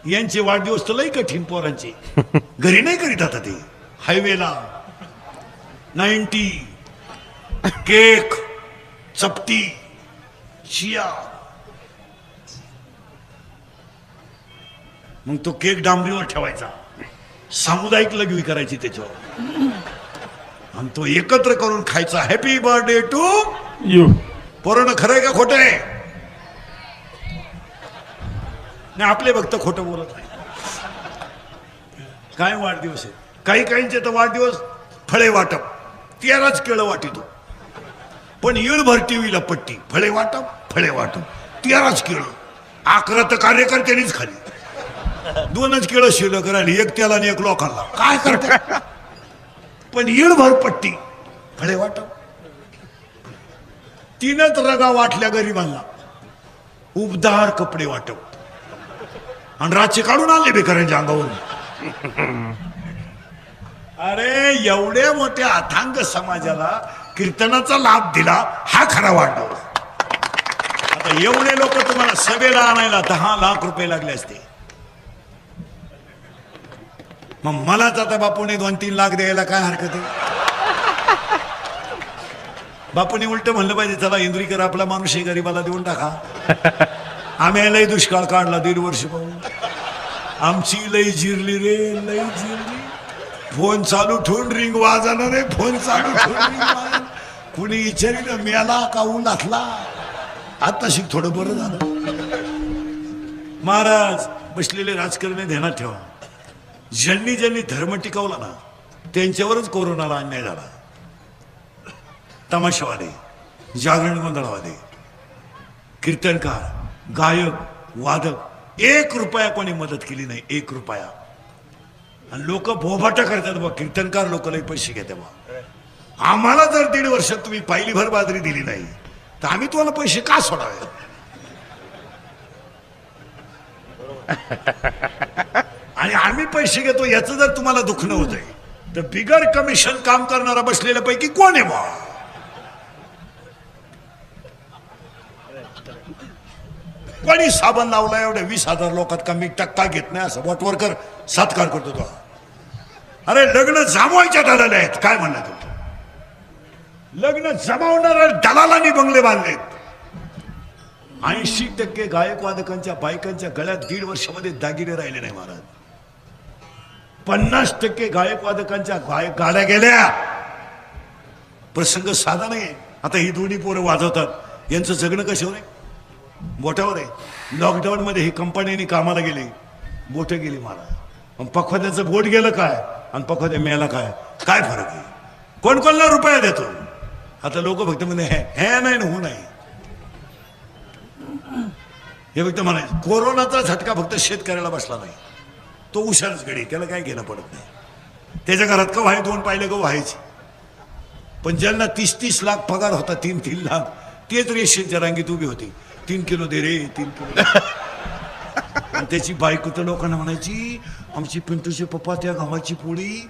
यांचे वाढदिवस तर लई कठीण पोरांचे. घरी नाही करीत आता ते. हायवेला 90 केक चपटी शिया. मग तो केक डांबरीवर ठेवायचा, सामुदायिक लघवी करायची त्याच्यावर आणि तो एकत्र करून खायचा. Happy birthday to you. पोरानं खरंय का खोटं आहे? नाही, आपले भक्त खोटं बोलत नाही. काय वाढदिवस आहे. काही काहींचे तर वाढदिवस फळे वाटप, 13च केळं वाटितो. पण येळभर टीव्हीला पट्टी, फळे वाटप 13च केळं. 11 तर कार्यकर्त्यांनीच खाली, 2च केळं शिल्लक राहिली, एक त्याला आणि एक लोकांना. काय करते? पण येळभर पट्टी, फळे वाटप. 3च रगा वाटल्या गरिबांना, उबदार कपडे वाटप आणि रातचे काढून आणले बेकारांच्या अंगावरून. अरे एवढ्या मोठ्या अथांग समाजाला कीर्तनाचा लाभ दिला, हा खरा वाढदिवस. आता एवढे लोक तुम्हाला सभेला आणायला 10 लाख रुपये लागले असते. मग मलाच आता बापूने 2-3 लाख द्यायला काय हरकत आहे? बापूने उलट म्हणलं पाहिजे, चला इंद्रीकर आपला माणूस आहे, गरीबाला देऊन टाका. आम्ही लई दुष्काळ काढला 1.5 वर्ष पाहून. आमची लई जिरली रे, लई जिरली. फोन चालू ठेवून रिंग वाजणार रे, फोन चालू ठेवून रिंग वाजणार. कुणी विचारिलं मेला का उन्हातला? आता शिक थोडं बरं झालं. महाराज बसलेले राजकारणी ध्यानात ठेवा, ज्यांनी ज्यांनी धर्म टिकवला ना त्यांच्यावरच कोरोनाला अन्याय झाला. तमाशावाले, जागरण गोंधळवाले, कीर्तनकार, गायक, वादक, 1 रुपया कोणी मदत केली नाही, 1 रुपया. आणि लोक बोभाटा करतात बा, कीर्तनकार लोक लई पैसे घेते बा. आम्हाला जर 1.5 वर्षात तुम्ही पायली भर बाजरी दिली नाही तर आम्ही तुम्हाला पैसे का सोडावे? आणि आम्ही पैसे घेतो याचं जर तुम्हाला दुखणं होतंय तर बिगर कमिशन काम करणारा बसलेल्या पैकी कोण आहे बा? कोणी साबण लावला एवढ्या 20,000 लोकात कमी टक्का घेत नाही असं वटवरकर सत्कार करतो तो. अरे लग्न जमवायच्या दलाल आहेत, काय म्हणणार तुमचं? लग्न जमावणाऱ्या दलालांनी बंगले बांधलेत. 80% गायक वादकांच्या बायकांच्या गळ्यात 1.5 वर्षामध्ये दागिने राहिले नाही महाराज. 50% गायक वादकांच्या गाड्या गेल्या. प्रसंग साधा नाही. आता ही दोन्ही पोरं वाजवतात, यांचं जगणं कशावर आहे? बोटावर आहे. लॉकडाऊन मध्ये ही कंपनीने कामाला गेली, बोट गेली महाराज. पखवाद्याचं बोट गेलं काय आणि पखवाद्या मेला काय, काय फरक आहे? कोण कोणला रुपया देतो? आता लोक फक्त म्हणे हे नाही ना हो नाही, हे फक्त म्हणायचं. कोरोनाचा झटका फक्त शेतकऱ्याला बसला नाही, तो हुशारच गडी, त्याला काय घेणं पडत नाही. त्याच्या घरात का व्हाय 2 पायले गहू व्हायचे. पण ज्यांना 30-30 लाख पगार होता, 3-3 लाख, तेच रेशनच्या रांगेत उभी होती. 3 किलो दे रे, 3 किलो. आणि त्याची बायको तर लोकांना म्हणायची, आमची पिंटूचे पप्पा त्या गव्हाची पोळी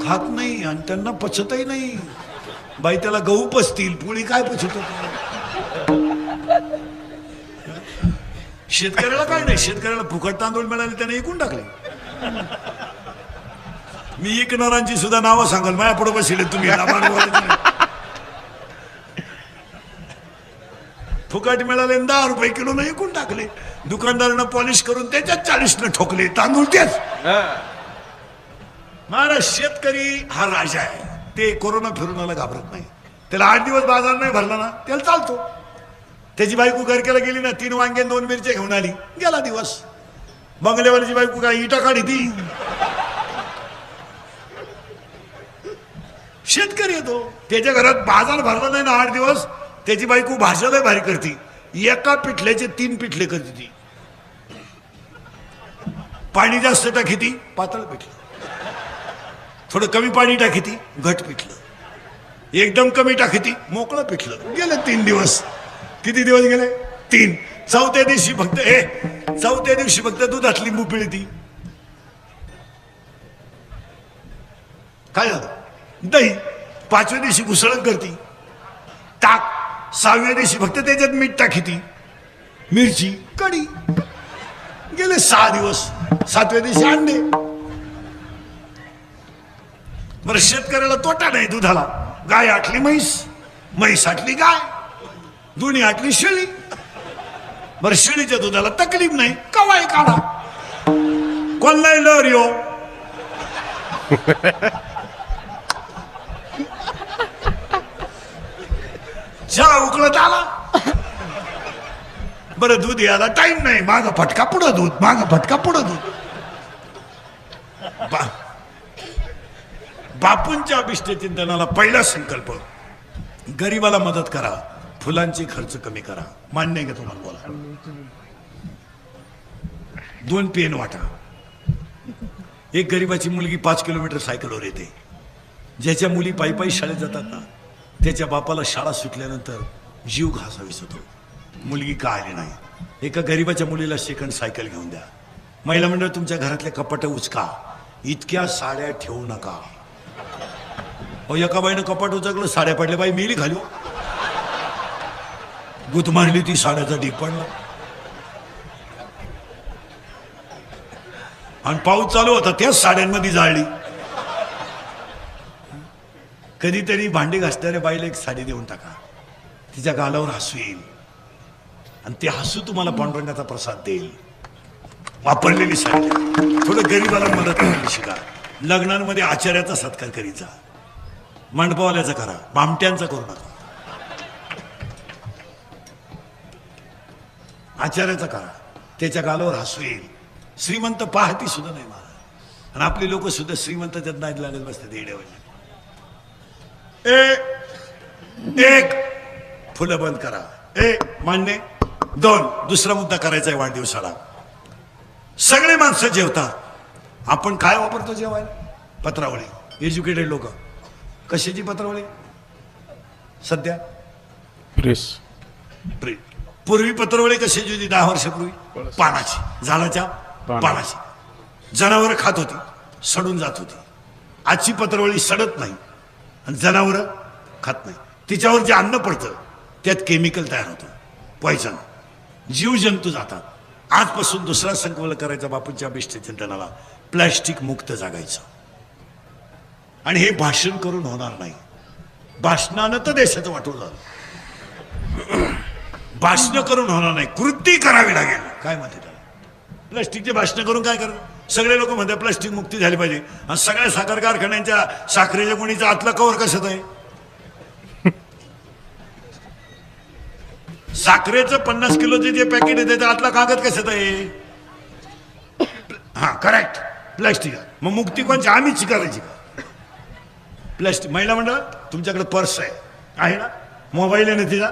खात नाही आणि त्यांना पचतही नाही. बाई त्याला गहू पचतील, पोळी काय पचत होत? शेतकऱ्याला काय नाही, शेतकऱ्याला फुकट तांदूळ मिळाले त्याने ऐकून टाकले. मी ऐकणारांची सुद्धा नावं सांगाल, माझ्या पुढे बसले तुम्ही. फुकट मिळाले 10 रुपये किलो न ऐकून टाकले. दुकानदारानं पॉलिश करून त्याच्यात 40 ठोकले तांदूळ तेच. महाराज शेतकरी हा राजा आहे. ते कोरोना फिरूनाला घाबरत नाही. त्याला 8 दिवस बाजार नाही भरला ना त्याला चालतो. त्याची बायको गरकेला गेली ना, 3 वांगे 2 मिरच्या घेऊन आली, गेला दिवस. बंगलेवाल्याची बायको काय इटा काढी ती? शेतकरी येतो, त्याच्या घरात बाजार भरला नाही ना 8 दिवस, त्याची बायको भाषाला भारी करते. एका पिठल्याचे 3 पिठले करते ती. पाणी जास्त टाकी ती पातळ पिठलं, थोडं कमी पाणी टाकी ती घट पिठलं, एकदम कमी टाकी ती मोकळं पिठलं. गेले 3 दिवस. किती दिवस गेले? 3. चौथ्या दिवशी फक्त दुधात लिंबू पिळती. काय झालं? दही. 5व्या दिवशी घुसळण करती, ताक. 6व्या दिवशी फक्त त्याच्यात मीठ टाकी ती. मिरची कढी. गेले 6 दिवस. 7व्या दिवशी अंडे. बरं शेतकऱ्याला तोटा नाही दुधाला. गाय आटली म्हैस, म्हैस आटली गाय, दोन्ही आटली शेळी. बरं शेळीच्या दुधाला तकलीफ नाही, कवाय काढा. कोणलाय लहर यो. चहा उकळत आला. बरं दूध यायला टाइम नाही, माग फटका पुढं दूध, माग फटका पुढं दूध. बापूंच्या अभिष्ट चिंतनाला पहिला संकल्प, गरीबाला मदत करा, फुलांचे खर्च कमी करा. मान्य आहे का तुम्हाला? बोला. 2 पेन वाटा. एक गरीबाची मुलगी 5 किलोमीटर सायकलवर येते. ज्याच्या मुली पायी पायी शाळेत जातात ना, त्याच्या बापाला शाळा सुटल्यानंतर जीव घासावीस होतो. मुलगी का आली नाही. एका गरीबाच्या मुलीला सेकंड सायकल घेऊन द्या. महिला मंडळ तुमच्या घरातले कपाट उचका. इतक्या साड्या ठेवू नका. एका बाईनं कपाट उचकलं, साड्या पडल्या, बाई मेली खाली. गुत मारली, ती साड्याचा ढीग पडला. आणि पाऊस चालू होता, त्याच साड्यांमध्ये जाळली. कधीतरी भांडी घासणाऱ्या बाईला एक साडी देऊन टाका. तिच्या गालावर हसू येईल आणि ते हसू तुम्हाला पांडुरंगाचा प्रसाद देईल. वापरलेली साडी. थोडं गरीबाला मदत करायला शिका. लग्नांमध्ये आचार्याचा सत्कार करीचा, मंडपावाल्याचा करा, भामट्यांचा करू नका. आचार्याचा करा, त्याच्या गालावर हसू येईल. श्रीमंत पाहती सुद्धा नाही मला. आणि आपली लोक सुद्धा श्रीमंताच्यात नाही लागत बसतात येड्यावानी. एक फुलं बंद करा. मान्य. 2 दुसरा मुद्दा करायचा आहे वाढदिवसाला. सगळे माणसं जेवतात. आपण काय वापरतो जेवायला? पत्रावळी. एज्युकेटेड लोक. कशाची पत्रावळी सध्या? प्रेस. पूर्वी पत्रावळी कशाची होती? 10 वर्षापूर्वी पानाची, झाडाच्या पानाची. जनावर खात होती, सडून जात होती. आजची पत्रावळी सडत नाही आणि जनावर खात नाही. तिच्यावर जे अन्न पडतं त्यात केमिकल तयार होतं, पॉयझन. जीवजंतू जातात. आजपासून दुसरा संकल्प करायचा बापूंच्या अभिष्ट चिंतनाला, प्लॅस्टिक मुक्त जागायचं. आणि हे भाषण करून होणार नाही. भाषणानं तर देशाचं वाटोळ झालं. भाषण करून होणार नाही, कृती करावी लागेल. काय म्हणते त्याला? प्लास्टिकचे भाषण करून काय करा? सगळे लोक म्हणतात प्लास्टिक मुक्ती झाली पाहिजे. आणि सगळ्या साखर कारखान्यांच्या साखरेच्या गुणीचा आतला कवर कसं आहे? साखरेचं 50 किलोचे जे पॅकेट आहे त्याचा आतला कागद कसं आहे? हा करेक्ट, प्लास्टिक. मग मुक्ती कोणची? आम्हीच स्वीकारायची का प्लास्टिक? महिला मंडळ तुमच्याकडे पर्स आहे ना, मोबाईल आहे ना, तिचा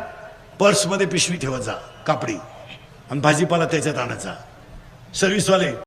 पर्समध्ये पिशवी ठेवत जा कापडी, आणि भाजीपाला त्याच्यात आणायचा. सर्व्हिसवाले